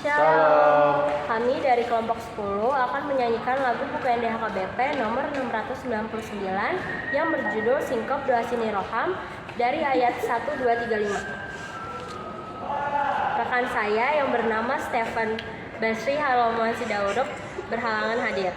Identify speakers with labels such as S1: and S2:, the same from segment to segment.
S1: Shalom.
S2: Kami dari kelompok 10 akan menyanyikan lagu buku NDHKBP nomor 699 yang berjudul Singkop Doa Sini Roham dari ayat 1, 2, 3, 5. Rekan saya yang bernama Stephen Basri Haloman Sidauruk berhalangan hadir.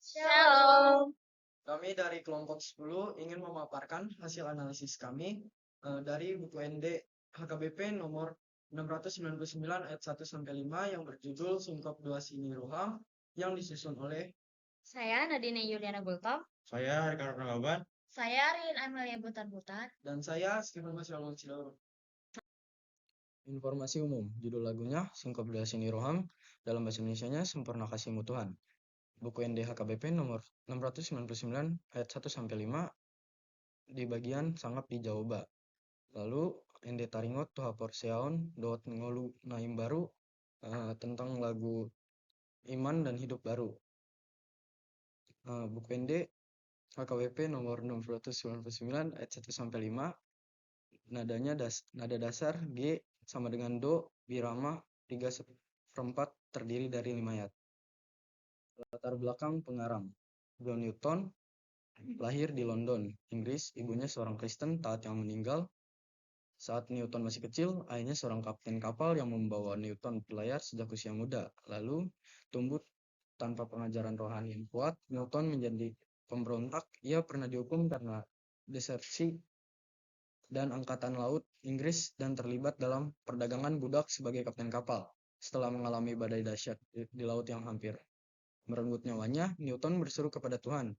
S3: Shalom. Kami dari kelompok 10 ingin memaparkan hasil analisis kami dari buku ND HKBP nomor 699 ayat 1 sampai 5 yang berjudul Singkop Doa Sini Roham yang disusun oleh
S4: saya Nadine Yuliana Gultom,
S1: Saya Ricardo Nagaban.
S4: saya Rin Amelia Butar-Butar,
S3: dan saya Stephen Masyaulun Sidauruk. Informasi umum, judul lagunya Singkop Doa Sini Roham, dalam bahasa Indonesianya Sempurna Kasih-Mu Tuhan. Buku ND HKBP nomor 699 ayat 1 sampai 5 di bagian sangap di Jaoba. Lalu ND Taringot Tuha Porseaon Dot Ngolu Naim Baru tentang lagu Iman dan Hidup Baru. Buku ND HKBP nomor 699 ayat 1 sampai 5 nadanya nada dasar G sama dengan Do birama 3/4 terdiri dari 5 ayat. Latar belakang pengarang. John Newton lahir di London, Inggris. Ibunya seorang Kristen taat yang meninggal. Saat Newton masih kecil, ayahnya seorang kapten kapal yang membawa Newton berlayar sejak usia muda. Lalu tumbuh tanpa pengajaran rohani yang kuat, Newton menjadi pemberontak. Ia pernah dihukum karena desersi dan angkatan laut Inggris dan terlibat dalam perdagangan budak sebagai kapten kapal. Setelah mengalami badai dahsyat di laut yang hampir merenggut nyawanya, Newton berseru kepada Tuhan.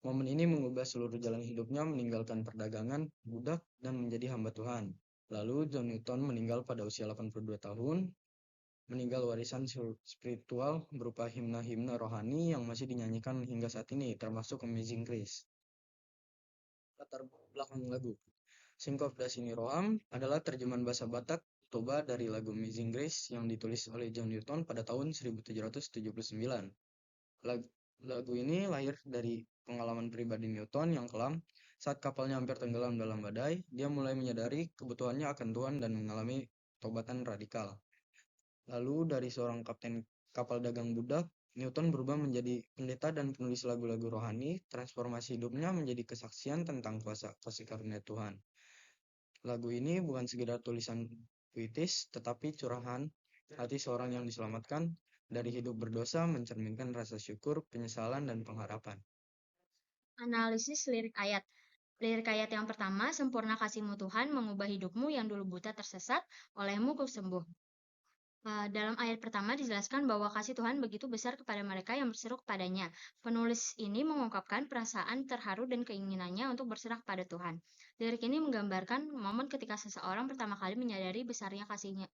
S3: Momen ini mengubah seluruh jalan hidupnya, meninggalkan perdagangan, budak, dan menjadi hamba Tuhan. Lalu John Newton meninggal pada usia 82 tahun, meninggal warisan spiritual berupa himna-himna rohani yang masih dinyanyikan hingga saat ini, termasuk Amazing Grace. Latar belakang lagu. Sinkop da Sini Roham adalah terjemahan bahasa Batak Toba dari lagu Amazing Grace yang ditulis oleh John Newton pada tahun 1779. Lagu ini lahir dari pengalaman pribadi Newton yang kelam. Saat kapalnya hampir tenggelam dalam badai, dia mulai menyadari kebutuhannya akan Tuhan dan mengalami tobatan radikal. Lalu dari seorang kapten kapal dagang budak, Newton berubah menjadi pendeta dan penulis lagu-lagu rohani. Transformasi hidupnya menjadi kesaksian tentang kuasa kasih karunia Tuhan. Lagu ini bukan sekedar tulisan puitis, tetapi curahan hati seorang yang diselamatkan dari hidup berdosa, mencerminkan rasa syukur, penyesalan, dan pengharapan.
S4: Analisis lirik ayat. Lirik ayat yang pertama, sempurna kasih-Mu Tuhan mengubah hidupmu yang dulu buta tersesat, oleh-Mu ku sembuh. Dalam ayat pertama dijelaskan bahwa kasih Tuhan begitu besar kepada mereka yang berseru kepadanya. Penulis ini mengungkapkan perasaan terharu dan keinginannya untuk berserah kepada Tuhan. Lirik ini menggambarkan momen ketika seseorang pertama kali menyadari besarnya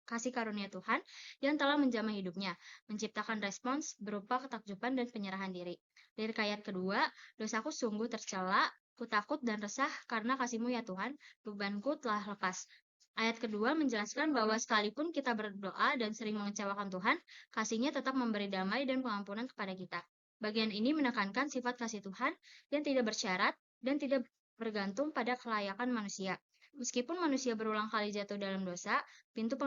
S4: kasih karunia Tuhan yang telah menjamah hidupnya, menciptakan respons berupa ketakjuban dan penyerahan diri. Lirik ayat kedua, dosaku sungguh tercela, ku takut dan resah karena kasih-Mu ya Tuhan, bebanku telah lepas. Ayat kedua menjelaskan bahwa sekalipun kita berdoa dan sering mengecewakan Tuhan, kasih-Nya tetap memberi damai dan pengampunan kepada kita. Bagian ini menekankan sifat kasih Tuhan yang tidak bersyarat dan tidak bergantung pada kelayakan manusia. Meskipun manusia berulang kali jatuh dalam dosa, pintu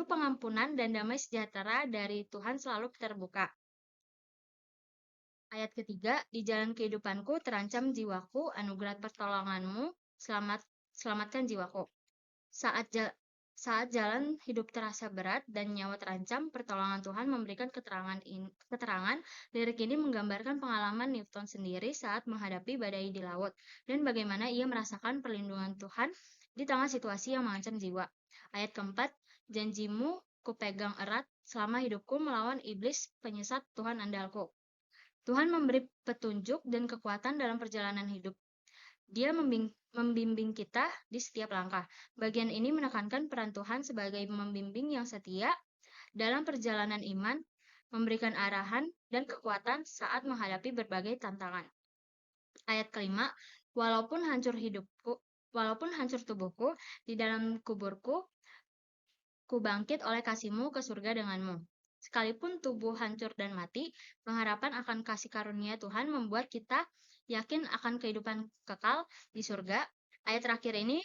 S4: pengampunan dan damai sejahtera dari Tuhan selalu terbuka. Ayat ketiga, di jalan kehidupanku terancam jiwaku, anugerah pertolongan-Mu, selamatkan jiwaku. Saat jalan hidup terasa berat dan nyawa terancam, pertolongan Tuhan memberikan keterangan. Lirik ini menggambarkan pengalaman Newton sendiri saat menghadapi badai di laut dan bagaimana ia merasakan perlindungan Tuhan di tengah situasi yang mengancam jiwa. Ayat keempat, janji-Mu kupegang erat selama hidupku melawan iblis penyesat Tuhan andalku. Tuhan memberi petunjuk dan kekuatan dalam perjalanan hidup. Dia membimbing kita di setiap langkah. Bagian ini menekankan peran Tuhan sebagai pembimbing yang setia dalam perjalanan iman, memberikan arahan dan kekuatan saat menghadapi berbagai tantangan. Ayat kelima, walaupun hancur tubuhku, di dalam kuburku, ku bangkit oleh kasih-Mu ke surga dengan-Mu. Sekalipun tubuh hancur dan mati, pengharapan akan kasih karunia Tuhan membuat kita yakin akan kehidupan kekal di surga. Ayat terakhir ini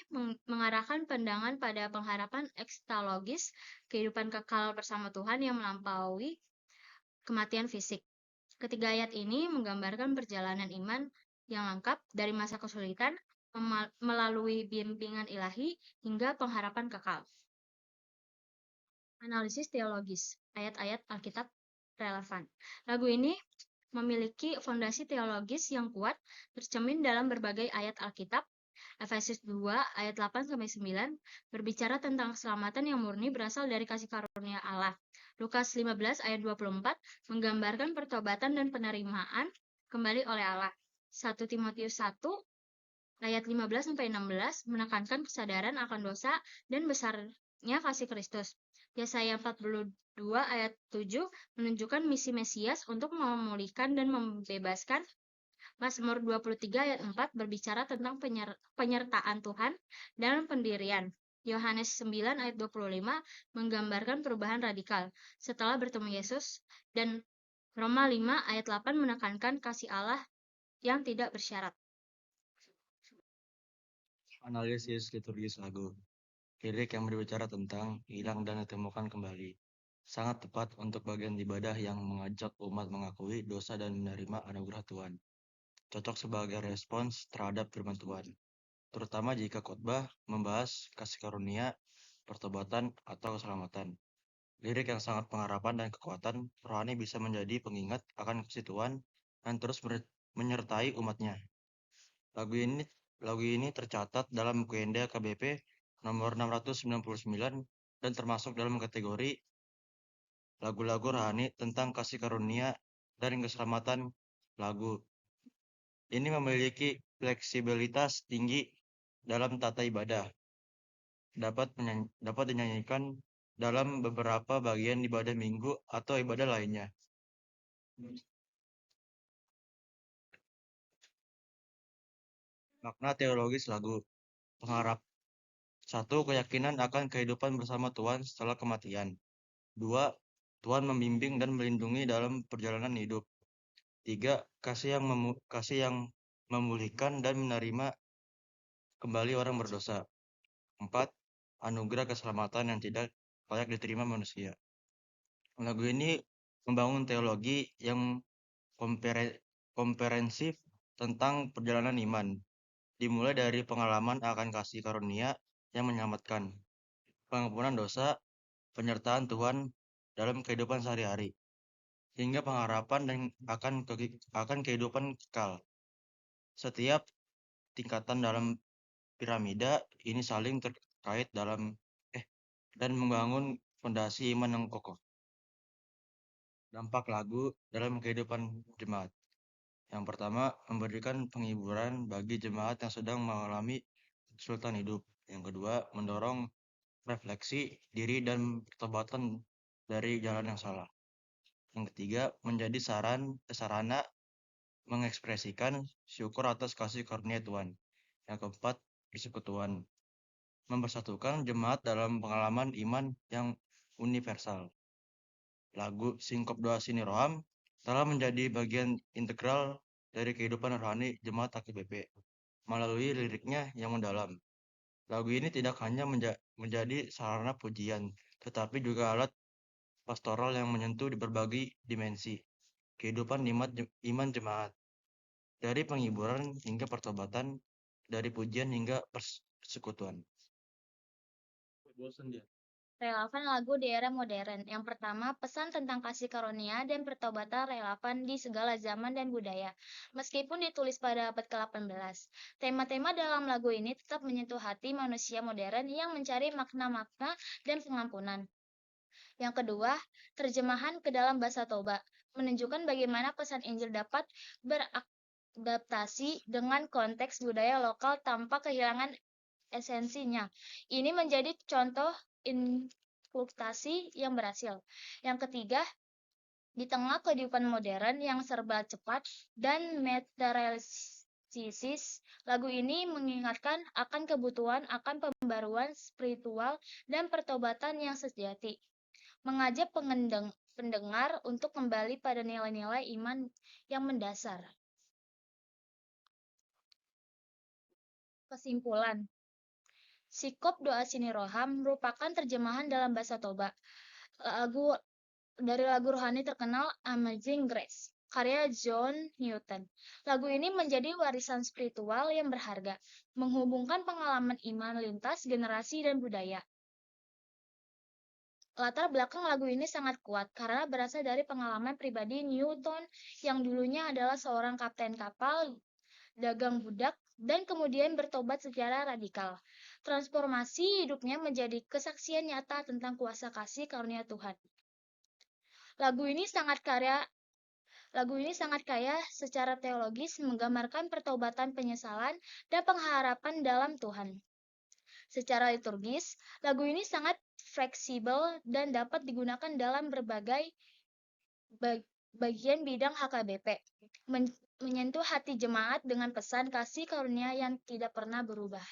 S4: mengarahkan pandangan pada pengharapan ekstologis, kehidupan kekal bersama Tuhan yang melampaui kematian fisik. Ketiga ayat ini menggambarkan perjalanan iman yang lengkap dari masa kesulitan melalui bimbingan ilahi hingga pengharapan kekal. Analisis teologis, ayat-ayat Alkitab relevan. Lagu ini memiliki fondasi teologis yang kuat, tercermin dalam berbagai ayat Alkitab. Efesus 2 ayat 8-9 berbicara tentang keselamatan yang murni berasal dari kasih karunia Allah. Lukas 15 ayat 24 menggambarkan pertobatan dan penerimaan kembali oleh Allah. 1 Timotius 1 ayat 15-16 menekankan kesadaran akan dosa dan besarnya kasih Kristus. Yesaya 42 ayat 7 menunjukkan misi Mesias untuk memulihkan dan membebaskan. Mazmur 23 ayat 4 berbicara tentang penyertaan Tuhan dalam pendirian. Yohanes 9 ayat 25 menggambarkan perubahan radikal setelah bertemu Yesus, dan Roma 5 ayat 8 menekankan kasih Allah yang tidak bersyarat.
S1: Analisis liturgis lagu. Lirik yang berbicara tentang hilang dan ditemukan kembali. Sangat tepat untuk bagian ibadah yang mengajak umat mengakui dosa dan menerima anugerah Tuhan. Cocok sebagai respons terhadap firman Tuhan, terutama jika khotbah membahas kasih karunia, pertobatan, atau keselamatan. Lirik yang sangat pengharapan dan kekuatan rohani bisa menjadi pengingat akan kasih Tuhan dan terus menyertai umatnya. Lagu ini tercatat dalam buku Enda KBP nomor 699 dan termasuk dalam kategori lagu-lagu rohani tentang kasih karunia dan keselamatan. Lagu ini memiliki fleksibilitas tinggi dalam tata ibadah. Dapat dinyanyikan dalam beberapa bagian ibadah minggu atau ibadah lainnya. Makna teologis lagu pengharap. 1. Keyakinan akan kehidupan bersama Tuhan setelah kematian. 2. Tuhan membimbing dan melindungi dalam perjalanan hidup. 3. Kasih yang memulihkan dan menerima kembali orang berdosa. 4. Anugerah keselamatan yang tidak layak diterima manusia. Lagu ini membangun teologi yang komprehensif tentang perjalanan iman, dimulai dari pengalaman akan kasih karunia yang menyelamatkan, pengampunan dosa, penyertaan Tuhan dalam kehidupan sehari-hari, hingga pengharapan dan akan kehidupan kekal. Setiap tingkatan dalam piramida ini saling terkait dan membangun fondasi iman yang kokoh. Dampak lagu dalam kehidupan jemaat. Yang pertama, memberikan penghiburan bagi jemaat yang sedang mengalami kesulitan hidup. Yang kedua, mendorong refleksi diri dan pertobatan dari jalan yang salah. Yang ketiga, menjadi sarana mengekspresikan syukur atas kasih karunia Tuhan. Yang keempat, persekutuan. Mempersatukan jemaat dalam pengalaman iman yang universal. Lagu Singkop Doa Sini Roham telah menjadi bagian integral dari kehidupan rohani jemaat AKBP melalui liriknya yang mendalam. Lagu ini tidak hanya menjadi sarana pujian, tetapi juga alat pastoral yang menyentuh di berbagai dimensi kehidupan iman jemaat, dari penghiburan hingga pertobatan, dari pujian hingga persekutuan. Bosan dia.
S4: Relevan lagu di era modern. Yang pertama, pesan tentang kasih karunia dan pertobatan relevan di segala zaman dan budaya, meskipun ditulis pada abad ke-18. Tema-tema dalam lagu ini tetap menyentuh hati manusia modern yang mencari makna-makna dan pengampunan. Yang kedua, terjemahan ke dalam bahasa Toba, menunjukkan bagaimana pesan Injil dapat beradaptasi dengan konteks budaya lokal tanpa kehilangan esensinya. Ini menjadi contoh inkultasi yang berhasil. Yang ketiga, di tengah kehidupan modern yang serba cepat dan materialistis, lagu ini mengingatkan akan kebutuhan akan pembaruan spiritual dan pertobatan yang sejati. Mengajak pendengar untuk kembali pada nilai-nilai iman yang mendasar. Kesimpulan, Sikop Doa Sini Roham merupakan terjemahan dalam bahasa Toba dari lagu rohani terkenal Amazing Grace, karya John Newton. Lagu ini menjadi warisan spiritual yang berharga, menghubungkan pengalaman iman lintas generasi dan budaya. Latar belakang lagu ini sangat kuat karena berasal dari pengalaman pribadi Newton yang dulunya adalah seorang kapten kapal dagang budak, dan kemudian bertobat secara radikal. Transformasi hidupnya menjadi kesaksian nyata tentang kuasa kasih karunia Tuhan. Lagu ini sangat kaya secara teologis, menggambarkan pertobatan, penyesalan, dan pengharapan dalam Tuhan. Secara liturgis, lagu ini sangat fleksibel dan dapat digunakan dalam berbagai bagian bidang HKBP, menyentuh hati jemaat dengan pesan kasih karunia yang tidak pernah berubah.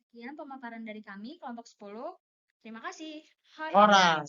S4: Sekian pemaparan dari kami, kelompok 10. Terima kasih. Hai.